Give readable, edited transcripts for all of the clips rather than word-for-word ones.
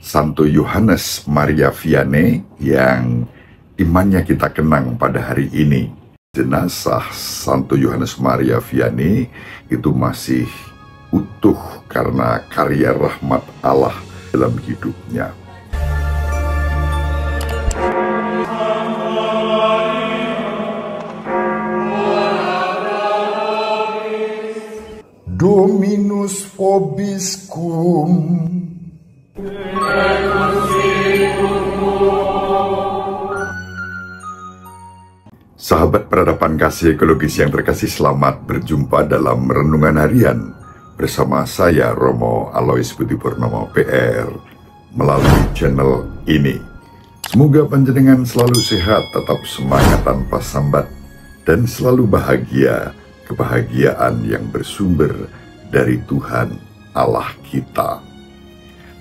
Santo Yohanes Maria Vianney yang imannya kita kenang pada hari ini. Jenazah Santo Yohanes Maria Vianney itu masih utuh karena karya rahmat Allah dalam hidupnya. Dominus vobiscum. Sahabat peradaban kasih ekologis yang terkasih, selamat berjumpa dalam Renungan Harian bersama saya Romo Alois Budi Purnomo PR melalui channel ini. Semoga panjenengan selalu sehat, tetap semangat tanpa sambat, dan selalu bahagia, kebahagiaan yang bersumber dari Tuhan Allah kita.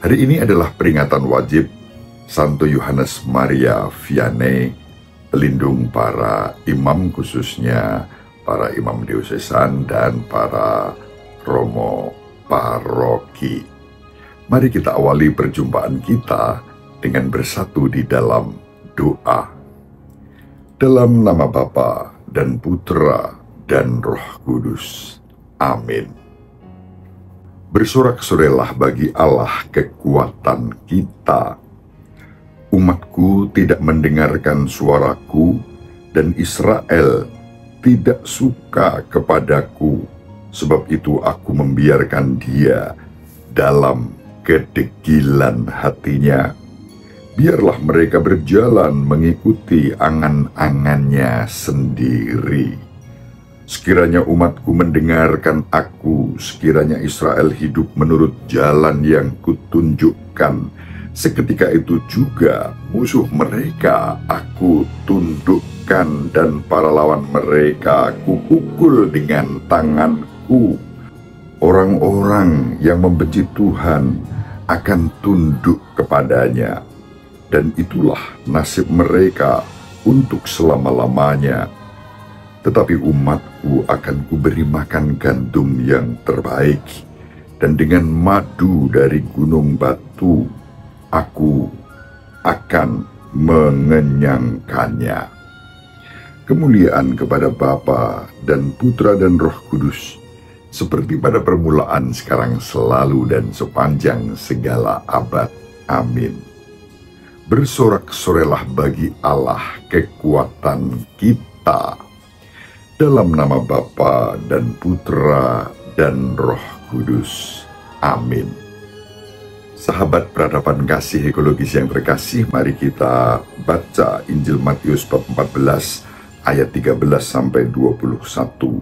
Hari ini adalah peringatan wajib Santo Yohanes Maria Vianney, pelindung para imam, khususnya para imam diosesan dan para romo paroki. Mari kita awali perjumpaan kita dengan bersatu di dalam doa. Dalam nama Bapa dan Putra dan Roh Kudus. Amin. Bersorak-sorailah bagi Allah kekuatan kita. Umatku tidak mendengarkan suaraku, dan Israel tidak suka kepadaku. Sebab itu aku membiarkan dia dalam kedegilan hatinya. Biarlah mereka berjalan mengikuti angan-angannya sendiri. Sekiranya umatku mendengarkan aku, sekiranya Israel hidup menurut jalan yang kutunjukkan, seketika itu juga musuh mereka aku tundukkan, dan para lawan mereka aku pukul dengan tanganku. Orang-orang yang membenci Tuhan akan tunduk kepadanya, dan itulah nasib mereka untuk selama-lamanya. Tetapi umatku akan kuberi makan gandum yang terbaik, dan dengan madu dari gunung batu aku akan mengenyangkannya. Kemuliaan kepada Bapa dan Putra dan Roh Kudus, seperti pada permulaan, sekarang, selalu, dan sepanjang segala abad. Amin. Bersorak-sorailah bagi Allah kekuatan kita. Dalam nama Bapa dan Putra dan Roh Kudus. Amin. Sahabat peradaban kasih ekologis yang terkasih, mari kita baca Injil Matius bab 14 ayat 13 sampai 21.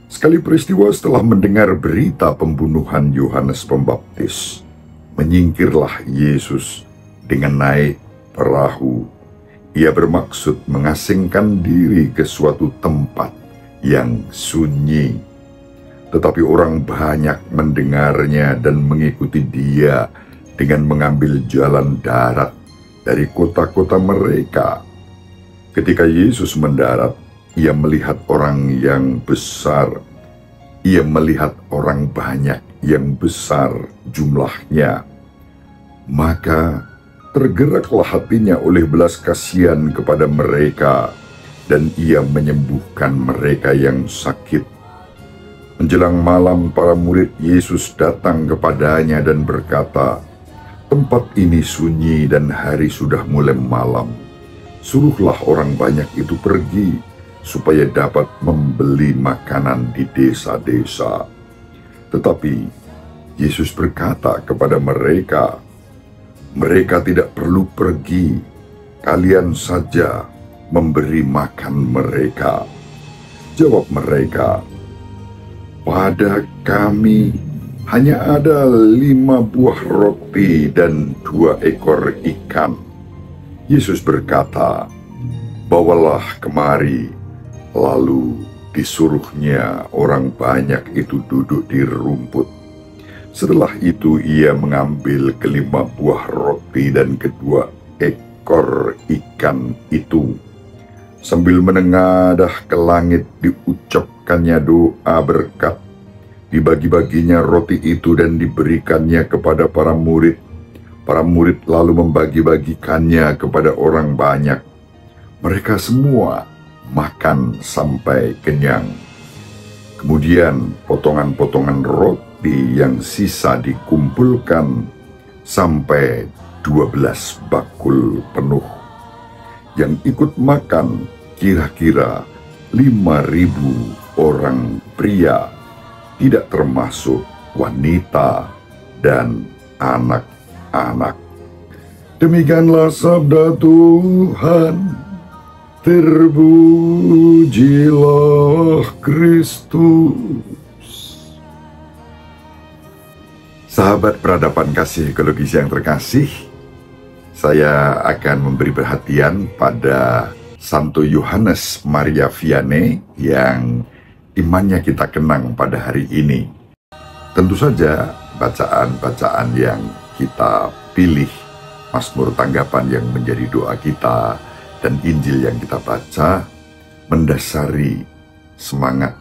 Sekali peristiwa setelah mendengar berita pembunuhan Yohanes Pembaptis, menyingkirlah Yesus dengan naik perahu. Ia bermaksud mengasingkan diri ke suatu tempat yang sunyi. Tetapi orang banyak mendengarnya dan mengikuti dia dengan mengambil jalan darat dari kota-kota mereka. Ketika Yesus mendarat, ia melihat orang yang besar. Ia melihat orang banyak yang besar jumlahnya. Maka tergeraklah hatinya oleh belas kasihan kepada mereka, dan ia menyembuhkan mereka yang sakit. Menjelang malam, para murid Yesus datang kepadanya dan berkata, "Tempat ini sunyi dan hari sudah mulai malam. Suruhlah orang banyak itu pergi, supaya dapat membeli makanan di desa-desa." Tetapi Yesus berkata kepada mereka, "Mereka tidak perlu pergi, kalian saja memberi makan mereka." Jawab mereka, "Pada kami hanya ada 5 buah roti dan 2 ekor ikan." Yesus berkata, "Bawalah kemari." Lalu disuruhnya orang banyak itu duduk di rumput. Setelah itu ia mengambil ke-5 buah roti dan ke-2 ekor ikan itu. Sambil menengadah ke langit, diucapkannya doa berkat. Dibagi-baginya roti itu dan diberikannya kepada para murid. Para murid lalu membagi-bagikannya kepada orang banyak. Mereka semua makan sampai kenyang. Kemudian potongan-potongan roti yang sisa dikumpulkan sampai 12 bakul penuh. Yang ikut makan kira-kira 5.000 orang pria, tidak termasuk wanita dan anak-anak. Demikianlah sabda Tuhan. Terpujilah Kristus. Sahabat peradaban kasih ekologis yang terkasih, saya akan memberi perhatian pada Santo Yohanes Maria Vianney yang imannya kita kenang pada hari ini. Tentu saja bacaan-bacaan yang kita pilih, Mazmur tanggapan yang menjadi doa kita, dan Injil yang kita baca mendasari semangat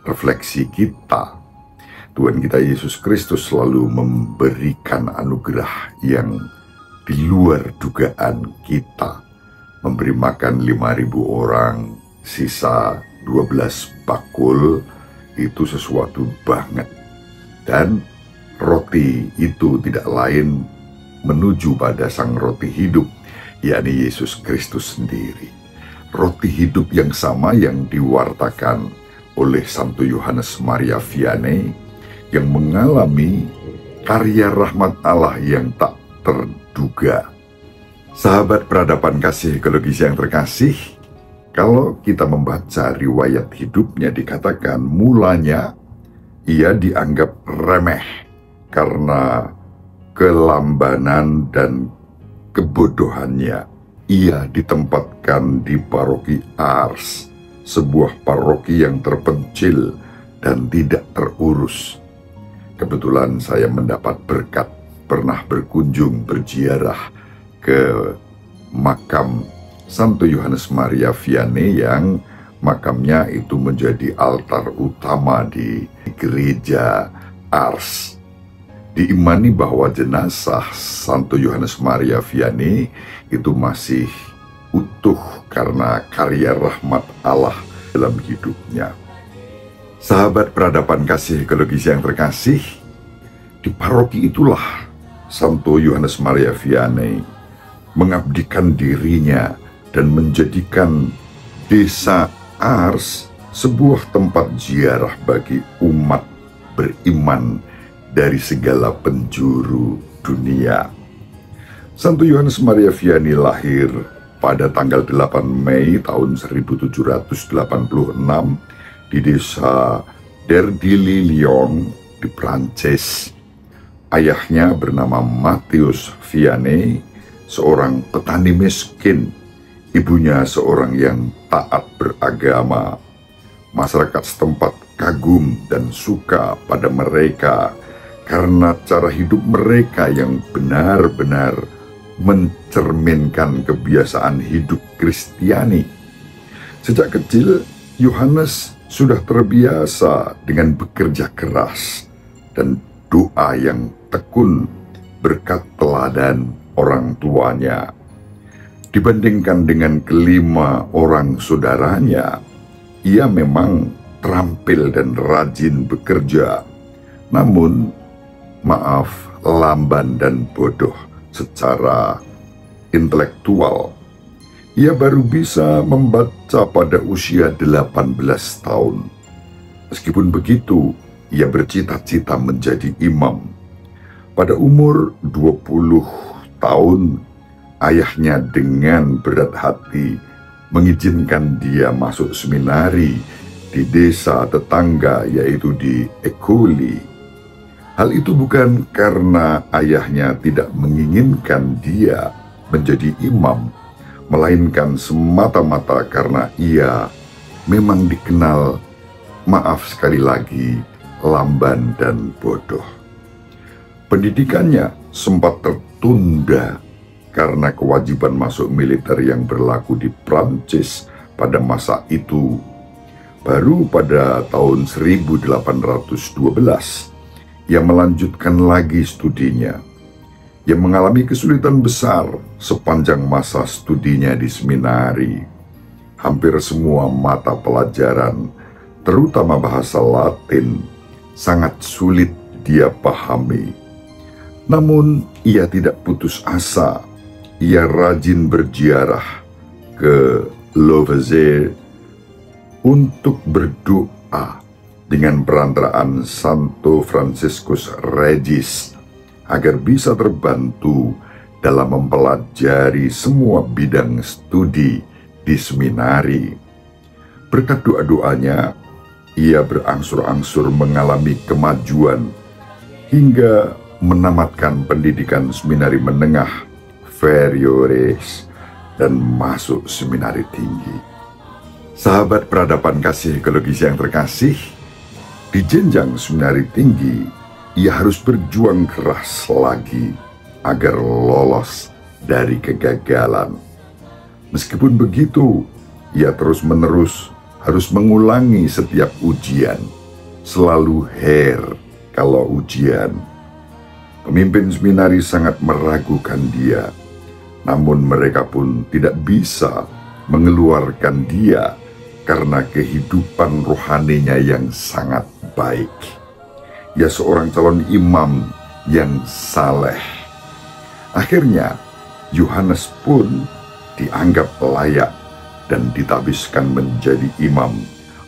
refleksi kita. Tuhan kita Yesus Kristus selalu memberikan anugerah yang di luar dugaan kita. Memberi makan 5.000 orang, sisa 12 bakul, itu sesuatu banget. Dan roti itu tidak lain menuju pada sang roti hidup, yakni Yesus Kristus sendiri. Roti hidup yang sama yang diwartakan oleh Santo Yohanes Maria Vianney, yang mengalami karya rahmat Allah yang tak terduga. Sahabat peradaban kasih ekologis yang terkasih, kalau kita membaca riwayat hidupnya dikatakan mulanya ia dianggap remeh karena kelambanan dan kebodohannya. Ia ditempatkan di paroki Ars, sebuah paroki yang terpencil dan tidak terurus. Kebetulan saya mendapat berkat pernah berkunjung berziarah ke makam Santo Yohanes Maria Vianney yang makamnya itu menjadi altar utama di gereja Ars. Diimani bahwa jenazah Santo Yohanes Maria Vianney itu masih utuh karena karya rahmat Allah dalam hidupnya. Sahabat peradaban kasih ekologis yang terkasih, di paroki itulah Santo Yohanes Maria Vianney mengabdikan dirinya dan menjadikan desa Ars sebuah tempat ziarah bagi umat beriman dari segala penjuru dunia. Santo Yohanes Maria Vianney lahir pada tanggal 8 Mei tahun 1786 di desa Derdilly-Lyon di Prancis. Ayahnya bernama Matthias Vianney, seorang petani miskin. Ibunya seorang yang taat beragama. Masyarakat setempat kagum dan suka pada mereka karena cara hidup mereka yang benar-benar mencerminkan kebiasaan hidup Kristiani. Sejak kecil, Yohanes sudah terbiasa dengan bekerja keras dan doa yang tekun berkat teladan orang tuanya. Dibandingkan dengan kelima orang saudaranya, ia memang terampil dan rajin bekerja, namun lamban dan bodoh secara intelektual. Ia baru bisa membaca pada usia 18 tahun. Meskipun begitu, ia bercita-cita menjadi imam. Pada umur 20 tahun, ayahnya dengan berat hati mengizinkan dia masuk seminari di desa tetangga, yaitu di École. Hal itu bukan karena ayahnya tidak menginginkan dia menjadi imam, melainkan semata-mata karena ia memang dikenal, maaf sekali lagi, lamban dan bodoh. Pendidikannya sempat tertunda karena kewajiban masuk militer yang berlaku di Prancis pada masa itu. Baru pada tahun 1812, ia melanjutkan lagi studinya. Ia mengalami kesulitan besar sepanjang masa studinya di seminari. Hampir semua mata pelajaran, terutama bahasa Latin, sangat sulit dia pahami. Namun ia tidak putus asa. Ia rajin berziarah ke Louvre untuk berdoa dengan perantaraan Santo Franciscus Regis agar bisa terbantu dalam mempelajari semua bidang studi di seminari. Berkat doa-doanya, ia berangsur-angsur mengalami kemajuan hingga menamatkan pendidikan seminari menengah Veriores dan masuk seminari tinggi. Sahabat peradaban kasih ekologis yang terkasih, di jenjang seminari tinggi, ia harus berjuang keras lagi agar lolos dari kegagalan. Meskipun begitu, ia terus-menerus harus mengulangi setiap ujian, selalu kalau ujian. Pemimpin seminari sangat meragukan dia, namun mereka pun tidak bisa mengeluarkan dia karena kehidupan rohaninya yang sangat baik. Ia seorang calon imam yang saleh. Akhirnya, Yohanes pun dianggap layak dan ditabiskan menjadi imam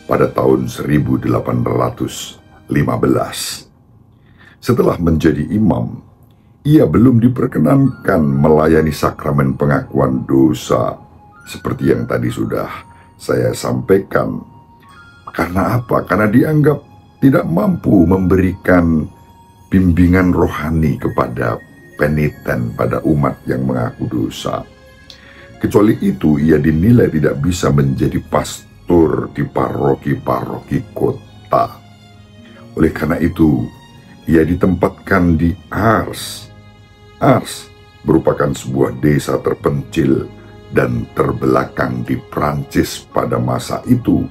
pada tahun 1815. Setelah menjadi imam, ia belum diperkenankan melayani sakramen pengakuan dosa, seperti yang tadi sudah saya sampaikan. Karena apa? Karena dianggap tidak mampu memberikan bimbingan rohani kepada peniten, pada umat yang mengaku dosa. Kecuali itu, ia dinilai tidak bisa menjadi pastor di paroki-paroki kota. Oleh karena itu, ia ditempatkan di Ars. Ars merupakan sebuah desa terpencil dan terbelakang di Prancis pada masa itu.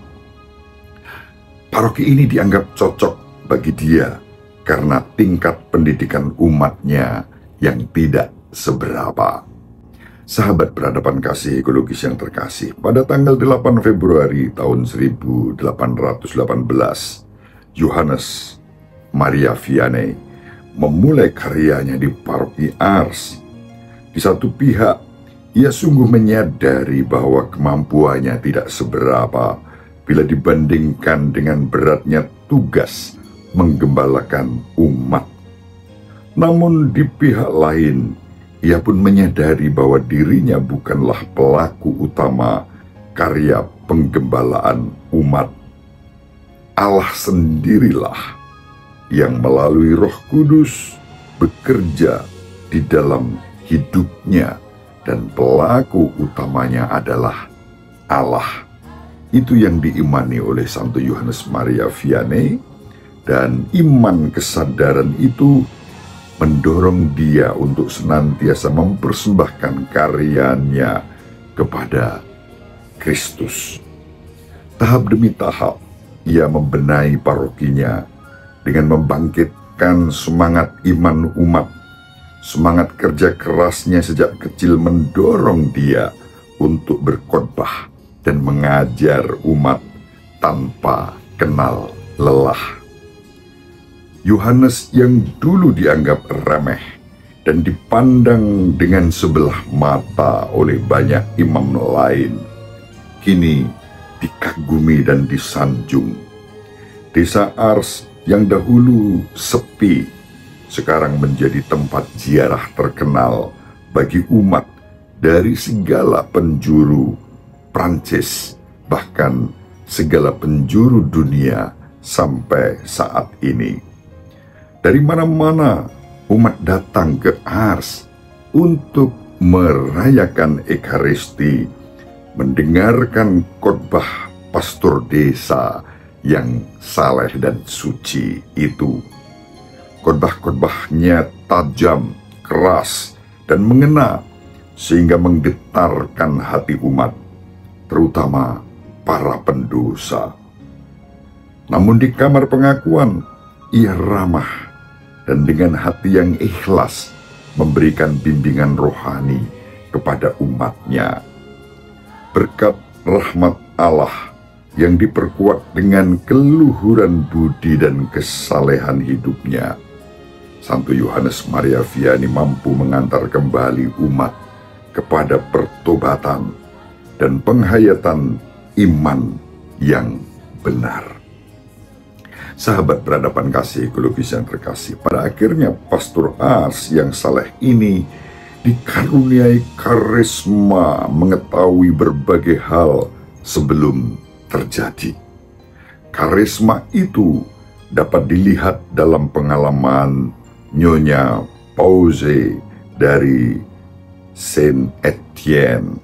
Paroki ini dianggap cocok bagi dia karena tingkat pendidikan umatnya yang tidak seberapa. Sahabat peradaban kasih ekologis yang terkasih, pada tanggal 8 Februari tahun 1818, Johannes Maria Vianney memulai karyanya di paroki Ars. Di satu pihak, ia sungguh menyadari bahwa kemampuannya tidak seberapa bila dibandingkan dengan beratnya tugas menggembalakan umat. Namun di pihak lain, ia pun menyadari bahwa dirinya bukanlah pelaku utama karya penggembalaan umat. Allah sendirilah yang melalui Roh Kudus bekerja di dalam hidupnya, dan pelaku utamanya adalah Allah. Itu yang diimani oleh Santo Yohanes Maria Vianney, dan iman kesadaran itu mendorong dia untuk senantiasa mempersembahkan karyanya kepada Kristus. Tahap demi tahap, ia membenahi parokinya dengan membangkitkan semangat iman umat. Semangat kerja kerasnya sejak kecil mendorong dia untuk berkhotbah dan mengajar umat tanpa kenal lelah. Yohanes yang dulu dianggap remeh dan dipandang dengan sebelah mata oleh banyak imam lain, kini dikagumi dan disanjung. Desa Ars yang dahulu sepi, sekarang menjadi tempat ziarah terkenal bagi umat dari segala penjuru Prancis, bahkan segala penjuru dunia sampai saat ini. Dari mana-mana umat datang ke Ars untuk merayakan Ekaristi, mendengarkan khotbah pastor desa yang saleh dan suci itu. Khotbah-khotbahnya tajam, keras, dan mengena sehingga menggetarkan hati umat, terutama para pendosa. Namun di kamar pengakuan, ia ramah dan dengan hati yang ikhlas memberikan bimbingan rohani kepada umatnya. Berkat rahmat Allah yang diperkuat dengan keluhuran budi dan kesalehan hidupnya, Santo Yohanes Maria Vianney mampu mengantar kembali umat kepada pertobatan dan penghayatan iman yang benar. Sahabat berhadapan kasih ekologis yang terkasih, pada akhirnya Pastor Ars yang saleh ini dikaruniai karisma mengetahui berbagai hal sebelum terjadi. Karisma itu dapat dilihat dalam pengalaman Nyonya Pause dari Saint Etienne.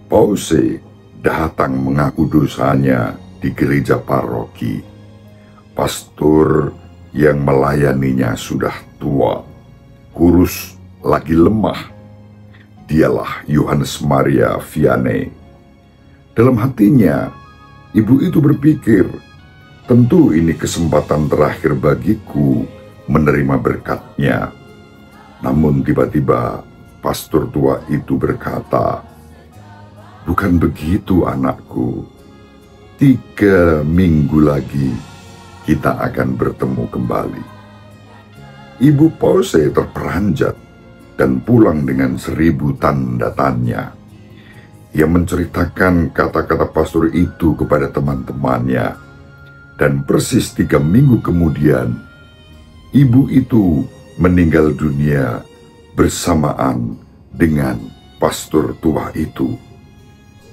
Pause datang mengaku dosanya di gereja paroki. Pastor yang melayaninya sudah tua, kurus, lagi lemah. Dialah Yohanes Maria Vianney. Dalam hatinya, ibu itu berpikir, tentu ini kesempatan terakhir bagiku menerima berkatnya. Namun tiba-tiba pastor tua itu berkata, "Bukan begitu anakku, 3 minggu lagi kita akan bertemu kembali." Ibu Pause terperanjat dan pulang dengan 1000 tanda tanya. Ia menceritakan kata-kata pastor itu kepada teman-temannya, dan persis 3 minggu kemudian, ibu itu meninggal dunia bersamaan dengan pastor tua itu,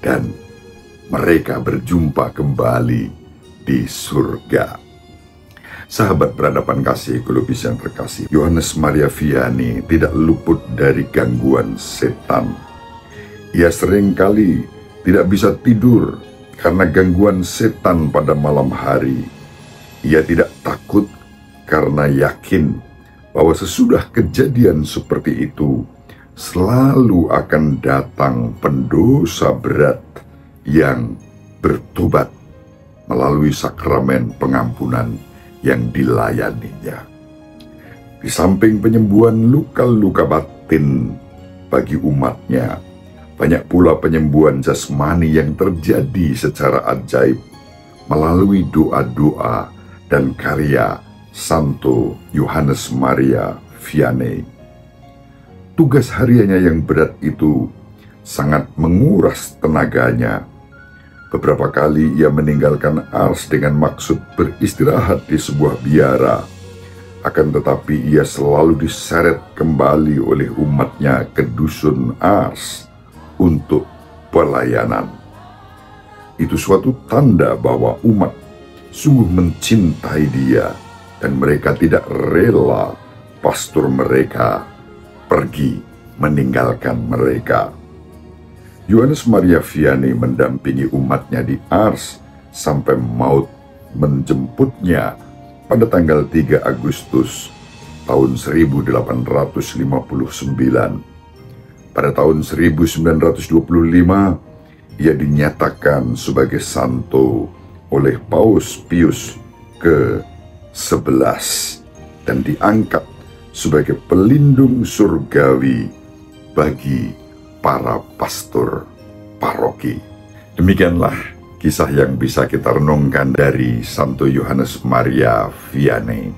dan mereka berjumpa kembali di surga. Sahabat berhadapan kasih ekologis yang terkasih, Yohanes Maria Vianney tidak luput dari gangguan setan. Ia seringkali tidak bisa tidur karena gangguan setan pada malam hari. Ia tidak takut karena yakin bahwa sesudah kejadian seperti itu, selalu akan datang pendosa berat yang bertobat melalui sakramen pengampunan yang dilayaninya. Di samping penyembuhan luka-luka batin bagi umatnya, banyak pula penyembuhan jasmani yang terjadi secara ajaib melalui doa-doa dan karya Santo Yohanes Maria Vianney. Tugas hariannya yang berat itu sangat menguras tenaganya. Beberapa kali ia meninggalkan Ars dengan maksud beristirahat di sebuah biara. Akan tetapi ia selalu diseret kembali oleh umatnya ke dusun Ars untuk pelayanan. Itu suatu tanda bahwa umat sungguh mencintai dia dan mereka tidak rela pastor mereka pergi meninggalkan mereka. Yohanes Maria Vianney mendampingi umatnya di Ars sampai maut menjemputnya pada tanggal 3 Agustus tahun 1859. Pada tahun 1925, ia dinyatakan sebagai santo oleh Paus Pius ke-11 dan diangkat sebagai pelindung surgawi bagi para pastor paroki. Demikianlah kisah yang bisa kita renungkan dari Santo Yohanes Maria Vianney.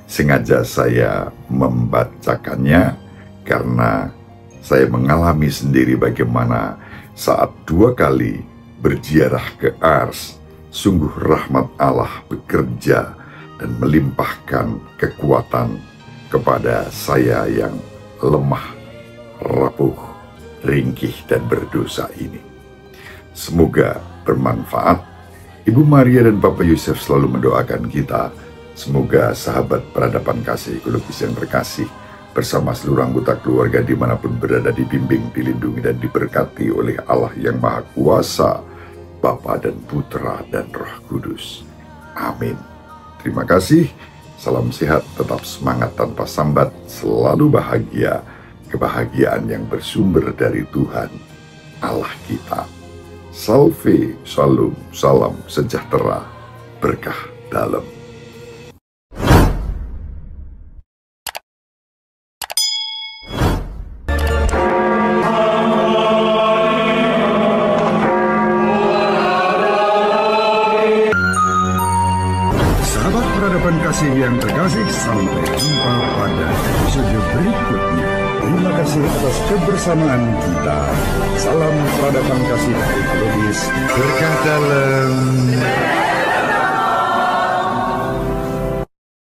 Sengaja saya membacakannya karena saya mengalami sendiri bagaimana saat 2 kali berziarah ke Ars, sungguh rahmat Allah bekerja dan melimpahkan kekuatan kepada saya yang lemah, rapuh, ringkih dan berdosa ini. Semoga bermanfaat. Ibu Maria dan Bapak Yusuf selalu mendoakan kita. Semoga sahabat peradaban kasih ekologis yang terkasih bersama seluruh anggota keluarga dimanapun berada dibimbing, dilindungi dan diberkati oleh Allah yang Maha Kuasa, Bapa dan Putra dan Roh Kudus. Amin. Terima kasih. Salam sehat, tetap semangat tanpa sambat, selalu bahagia. Kebahagiaan yang bersumber dari Tuhan, Allah kita. Salve, shalom, salam sejahtera, berkah dalam. kasih yang terkasih, sampai jumpa pada episode berikutnya. Terima kasih atas kebersamaan kita. Salam peradaban kasih ekologis. Berkah dalam.